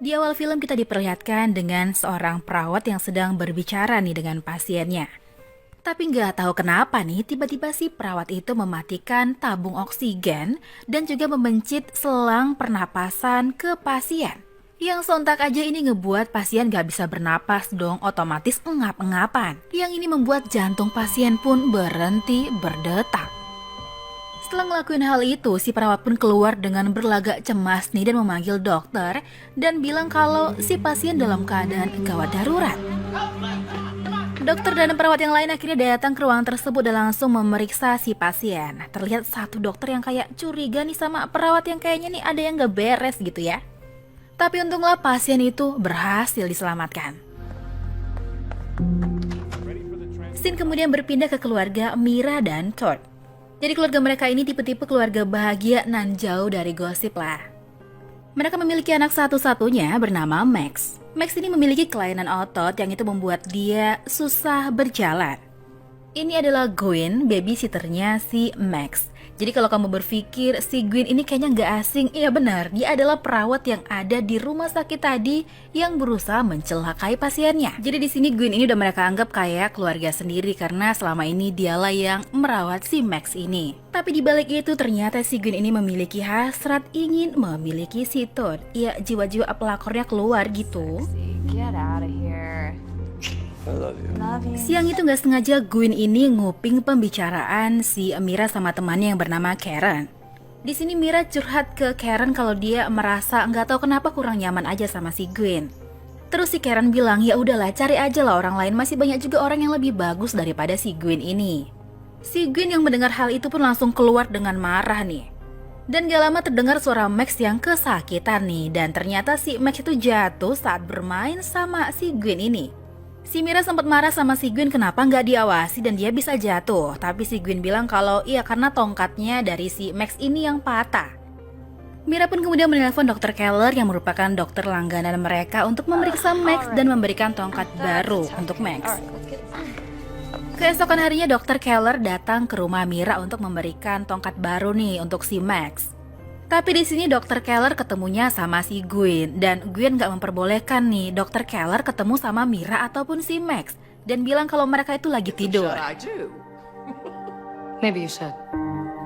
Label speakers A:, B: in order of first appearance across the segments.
A: Di awal film kita diperlihatkan dengan seorang perawat yang sedang berbicara nih dengan pasiennya. Tapi nggak tahu kenapa nih tiba-tiba si perawat itu mematikan tabung oksigen dan juga memencit selang pernapasan ke pasien. Yang sontak aja ini ngebuat pasien nggak bisa bernapas dong, otomatis engap-engapan. Yang ini membuat jantung pasien pun berhenti berdetak. Setelah ngelakuin hal itu, si perawat pun keluar dengan berlagak cemas nih dan memanggil dokter dan bilang kalau si pasien dalam keadaan gawat darurat. Dokter dan perawat yang lain akhirnya datang ke ruangan tersebut dan langsung memeriksa si pasien. Terlihat satu dokter yang kayak curiga nih sama perawat yang kayaknya nih ada yang gak beres gitu ya. Tapi untunglah pasien itu berhasil diselamatkan. Scene kemudian berpindah ke keluarga Mira dan Todd. Jadi keluarga mereka ini tipe-tipe keluarga bahagia nan jauh dari gosip lah. Mereka memiliki anak satu-satunya bernama Max. Max ini memiliki kelainan otot yang itu membuat dia susah berjalan. Ini adalah Gwen, babysitternya si Max. Jadi kalau kamu berpikir si Gwen ini kayaknya nggak asing, iya benar, dia adalah perawat yang ada di rumah sakit tadi yang berusaha mencelakai pasiennya. Jadi di sini Gwen ini udah mereka anggap kayak keluarga sendiri karena selama ini dialah yang merawat si Max ini. Tapi di balik itu ternyata si Gwen ini memiliki hasrat ingin memiliki si Todd. Ya jiwa-jiwa pelakornya keluar gitu.
B: Get out of here.
C: I love you.
B: Love you.
A: Siang itu nggak sengaja Gwen ini nguping pembicaraan si Mira sama temannya yang bernama Karen. Di sini Mira curhat ke Karen kalau dia merasa nggak tahu kenapa kurang nyaman aja sama si Gwen. Terus si Karen bilang ya udahlah cari aja lah orang lain, masih banyak juga orang yang lebih bagus daripada si Gwen ini. Si Gwen yang mendengar hal itu pun langsung keluar dengan marah nih. Dan gak lama terdengar suara Max yang kesakitan nih, dan ternyata si Max itu jatuh saat bermain sama si Gwen ini. Si Mira sempat marah sama si Gwen kenapa nggak diawasi dan dia bisa jatuh. Tapi si Gwen bilang kalau iya karena tongkatnya dari si Max ini yang patah. Mira pun kemudian menelpon Dr. Keller yang merupakan dokter langganan mereka untuk memeriksa Max dan memberikan tongkat baru untuk Max. Keesokan harinya Dr. Keller datang ke rumah Mira untuk memberikan tongkat baru nih untuk si Max. Tapi di sini Dr. Keller ketemunya sama si Gwen dan Gwen nggak memperbolehkan nih Dr. Keller ketemu sama Mira ataupun si Max dan bilang kalau mereka itu lagi tidur.
C: I do.
B: Maybe you should.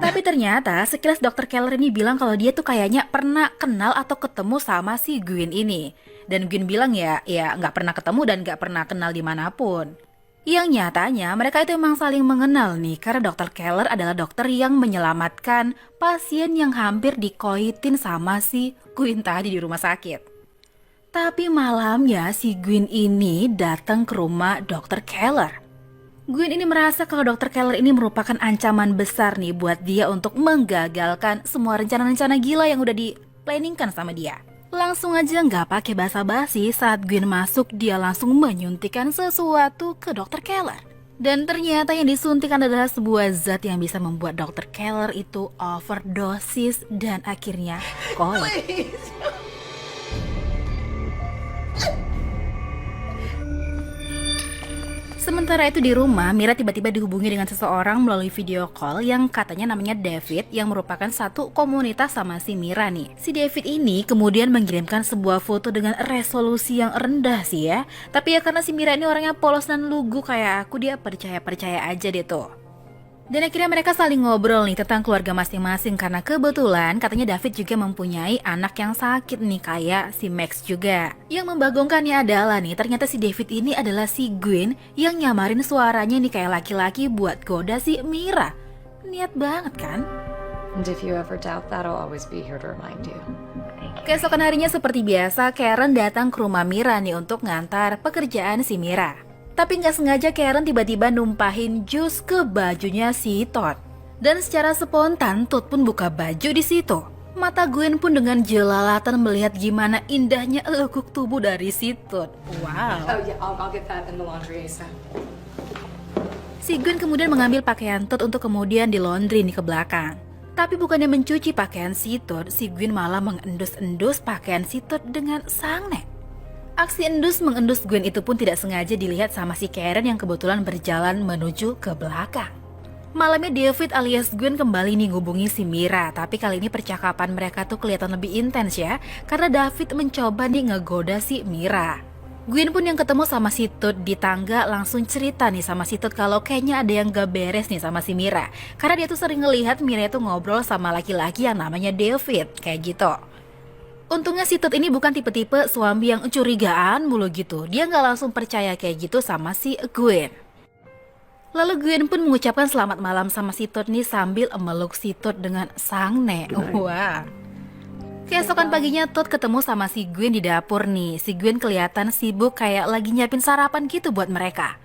A: Tapi ternyata sekilas Dr. Keller ini bilang kalau dia tuh kayaknya pernah kenal atau ketemu sama si Gwen ini. Dan Gwen bilang ya nggak pernah ketemu dan nggak pernah kenal dimanapun. Yang nyatanya mereka itu emang saling mengenal nih karena Dr. Keller adalah dokter yang menyelamatkan pasien yang hampir dikoitin sama si Gwen tadi di rumah sakit. Tapi malamnya si Gwen ini datang ke rumah Dr. Keller. Gwen ini merasa kalau Dr. Keller ini merupakan ancaman besar nih buat dia untuk menggagalkan semua rencana-rencana gila yang udah di-planningkan sama dia. Langsung aja nggak pakai basa-basi saat Gwen masuk dia langsung menyuntikkan sesuatu ke Dr. Keller. Dan ternyata yang disuntikan adalah sebuah zat yang bisa membuat Dr. Keller itu overdosis dan akhirnya kolap. Sementara itu di rumah, Mira tiba-tiba dihubungi dengan seseorang melalui video call yang katanya namanya David yang merupakan satu komunitas sama si Mira nih. Si David ini kemudian mengirimkan sebuah foto dengan resolusi yang rendah sih ya. Tapi ya karena si Mira ini orangnya polos dan lugu kayak aku, dia percaya-percaya aja deh tuh. Dan akhirnya mereka saling ngobrol nih tentang keluarga masing-masing karena kebetulan katanya David juga mempunyai anak yang sakit nih kayak si Max juga. Yang membagongkannya adalah nih ternyata si David ini adalah si Gwen yang nyamarin suaranya nih kayak laki-laki buat goda si Mira. Niat banget kan?
B: And if you ever doubt that, I'll always be here to remind you.
A: Keesokan harinya seperti biasa Karen datang ke rumah Mira nih untuk ngantar pekerjaan si Mira. Tapi nggak sengaja Karen tiba-tiba numpahin jus ke bajunya si Todd. Dan secara spontan Todd pun buka baju di situ. Mata Gwen pun dengan jelalatan melihat gimana indahnya lekuk tubuh dari si Todd. Wow.
B: Oh yeah, I'll get that in the laundry ASAP.
A: Si Gwen kemudian mengambil pakaian Todd untuk kemudian di laundry nih ke belakang. Tapi bukannya mencuci pakaian si Todd, si Gwen malah mengendus-endus pakaian si Todd dengan sangat. Aksi endus-mengendus Gwen itu pun tidak sengaja dilihat sama si Karen yang kebetulan berjalan menuju ke belakang. Malamnya David alias Gwen kembali nih ngubungi si Mira, tapi kali ini percakapan mereka tuh kelihatan lebih intens ya, karena David mencoba nih ngegoda si Mira. Gwen pun yang ketemu sama si Tut di tangga langsung cerita nih sama si Tut kalau kayaknya ada yang gak beres nih sama si Mira, karena dia tuh sering ngelihat Mira itu ngobrol sama laki-laki yang namanya David, kayak gitu. Untungnya si Tut ini bukan tipe-tipe suami yang curigaan mulu gitu, dia gak langsung percaya kayak gitu sama si Gwen. Lalu Gwen pun mengucapkan selamat malam sama si Tut nih sambil meluk si Tut dengan sangne. Wah. Keesokan paginya Tut ketemu sama si Gwen di dapur nih. Si Gwen kelihatan sibuk kayak lagi nyiapin sarapan gitu buat mereka.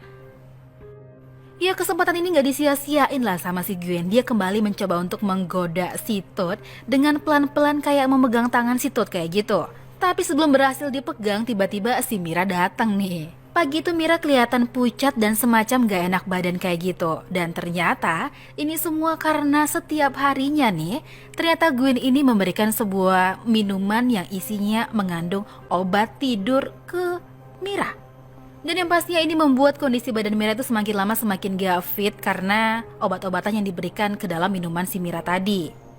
A: Ya kesempatan ini gak disia-siain lah sama si Gwen. Dia kembali mencoba untuk menggoda si Tut dengan pelan-pelan kayak memegang tangan si Tut kayak gitu. Tapi sebelum berhasil dipegang tiba-tiba si Mira datang nih. Pagi itu Mira kelihatan pucat dan semacam gak enak badan kayak gitu. Dan ternyata ini semua karena setiap harinya nih, ternyata Gwen ini memberikan sebuah minuman yang isinya mengandung obat tidur ke Mira. Dan yang pastinya ini membuat kondisi badan Mira itu semakin lama semakin gak fit karena obat-obatan yang diberikan ke dalam minuman si Mira tadi.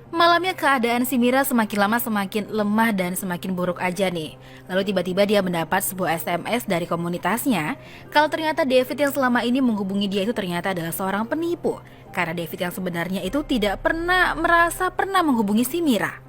A: Malamnya keadaan si Mira semakin lama semakin lemah dan semakin buruk aja nih. Lalu tiba-tiba dia mendapat sebuah SMS dari komunitasnya kalau ternyata David yang selama ini menghubungi dia itu ternyata adalah seorang penipu. Karena David yang sebenarnya itu tidak pernah menghubungi si Mira.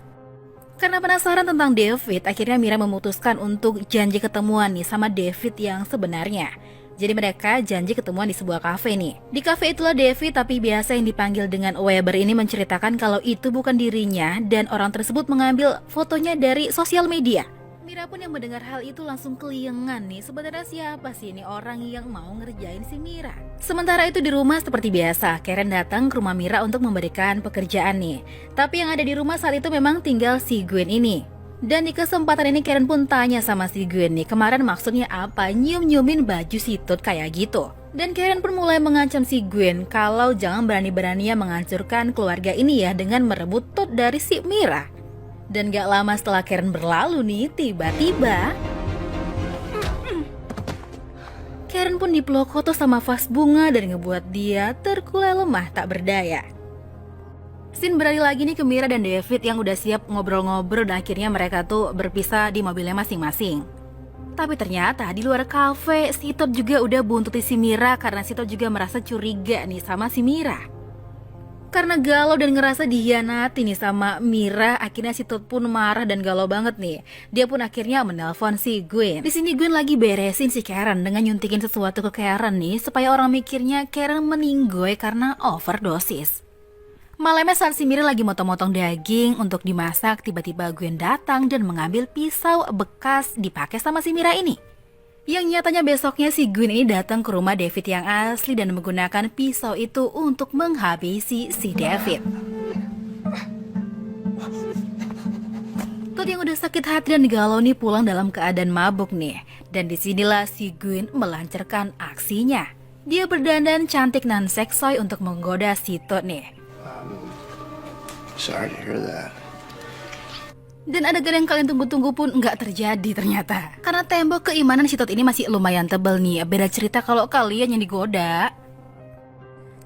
A: Karena penasaran tentang David, akhirnya Mira memutuskan untuk janji ketemuan nih sama David yang sebenarnya. Jadi mereka janji ketemuan di sebuah kafe nih. Di kafe itulah David, tapi biasa yang dipanggil dengan Weber ini menceritakan kalau itu bukan dirinya dan orang tersebut mengambil fotonya dari sosial media. Mira pun yang mendengar hal itu langsung keliengan nih, sebenarnya siapa sih ini orang yang mau ngerjain si Mira. Sementara itu di rumah seperti biasa, Karen datang ke rumah Mira untuk memberikan pekerjaan nih. Tapi yang ada di rumah saat itu memang tinggal si Gwen ini. Dan di kesempatan ini Karen pun tanya sama si Gwen nih, kemarin maksudnya apa nyium-nyiumin baju si Tut kayak gitu. Dan Karen pun mulai mengancam si Gwen kalau jangan berani-beraninya menghancurkan keluarga ini ya dengan merebut Tut dari si Mira. Dan gak lama setelah Karen berlalu nih, tiba-tiba Karen pun dipeluk foto sama vas bunga dan ngebuat dia terkulai lemah tak berdaya. Scene beralih lagi nih ke Mira dan David yang udah siap ngobrol-ngobrol dan akhirnya mereka tuh berpisah di mobilnya masing-masing. Tapi ternyata di luar kafe, si Tut juga udah buntuti si Mira karena si Tut juga merasa curiga nih sama si Mira. Karena galau dan ngerasa dihianati nih sama Mira, akhirnya si Tut pun marah dan galau banget nih. Dia pun akhirnya menelpon si Gwen. Di sini Gwen lagi beresin si Karen dengan nyuntikin sesuatu ke Karen nih supaya orang mikirnya Karen meninggoy karena overdosis. Malamnya saat si Mira lagi motong-motong daging untuk dimasak, tiba-tiba Gwen datang dan mengambil pisau bekas dipakai sama si Mira ini. Yang nyatanya besoknya si Gwen ini datang ke rumah David yang asli dan menggunakan pisau itu untuk menghabisi si David. Tut yang udah sakit hati dan galau nih pulang dalam keadaan mabuk nih. Dan disinilah si Gwen melancarkan aksinya. Dia berdandan cantik dan seksoi untuk menggoda si Tut nih.
C: Sorry to hear that.
A: Dan adegan yang kalian tunggu-tunggu pun nggak terjadi ternyata. Karena tembok keimanan si Tut ini masih lumayan tebal nih. Beda cerita kalau kalian yang digoda.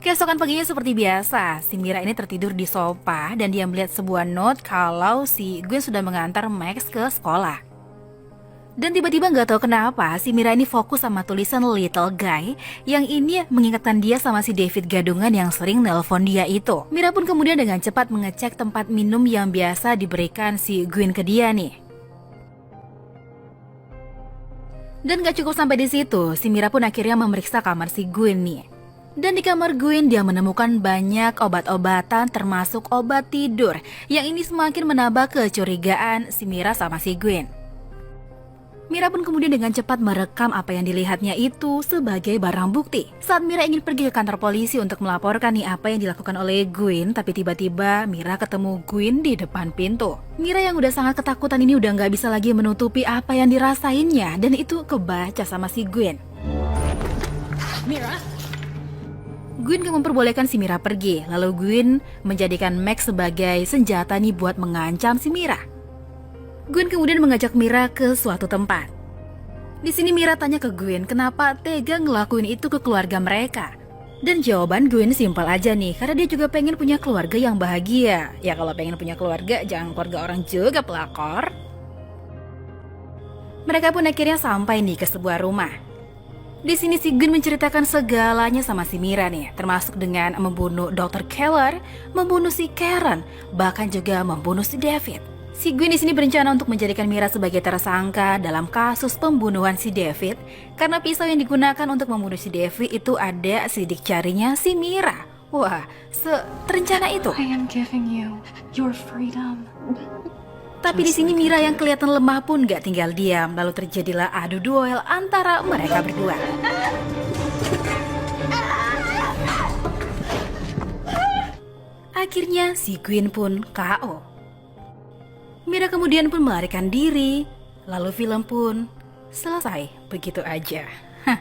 A: Keesokan paginya seperti biasa, si Mira ini tertidur di sofa dan dia melihat sebuah note kalau si Gwen sudah mengantar Max ke sekolah. Dan tiba-tiba gak tahu kenapa si Mira ini fokus sama tulisan little guy yang ini mengingatkan dia sama si David gadungan yang sering nelpon dia itu. Mira pun kemudian dengan cepat mengecek tempat minum yang biasa diberikan si Gwen ke dia nih. Dan gak cukup sampai di situ, si Mira pun akhirnya memeriksa kamar si Gwen nih. Dan di kamar Gwen dia menemukan banyak obat-obatan termasuk obat tidur yang ini semakin menambah kecurigaan si Mira sama si Gwen. Mira pun kemudian dengan cepat merekam apa yang dilihatnya itu sebagai barang bukti. Saat Mira ingin pergi ke kantor polisi untuk melaporkan nih apa yang dilakukan oleh Gwen, tapi tiba-tiba Mira ketemu Gwen di depan pintu. Mira yang udah sangat ketakutan ini udah gak bisa lagi menutupi apa yang dirasainnya dan itu kebaca sama si Gwen. Mira? Gwen gak memperbolehkan si Mira pergi, lalu Gwen menjadikan Max sebagai senjata nih buat mengancam si Mira. Gwen kemudian mengajak Mira ke suatu tempat. Di sini Mira tanya ke Gwen kenapa tega ngelakuin itu ke keluarga mereka. Dan jawaban Gwen simpel aja nih, karena dia juga pengen punya keluarga yang bahagia. Ya kalau pengen punya keluarga, jangan keluarga orang juga pelakor. Mereka pun akhirnya sampai nih ke sebuah rumah. Di sini si Gwen menceritakan segalanya sama si Mira nih, termasuk dengan membunuh Dr. Keller, membunuh si Karen, bahkan juga membunuh si David. Si Gwen di sini berencana untuk menjadikan Mira sebagai tersangka dalam kasus pembunuhan si David, karena pisau yang digunakan untuk membunuh si David itu ada sidik jarinya si Mira. Wah, terencana itu.
C: I am giving you your freedom.
A: Tapi di sini Mira yang kelihatan lemah pun gak tinggal diam, lalu terjadilah adu duel antara mereka berdua. Akhirnya si Gwen pun KO. Mira kemudian pun melarikan diri, lalu film pun selesai begitu aja.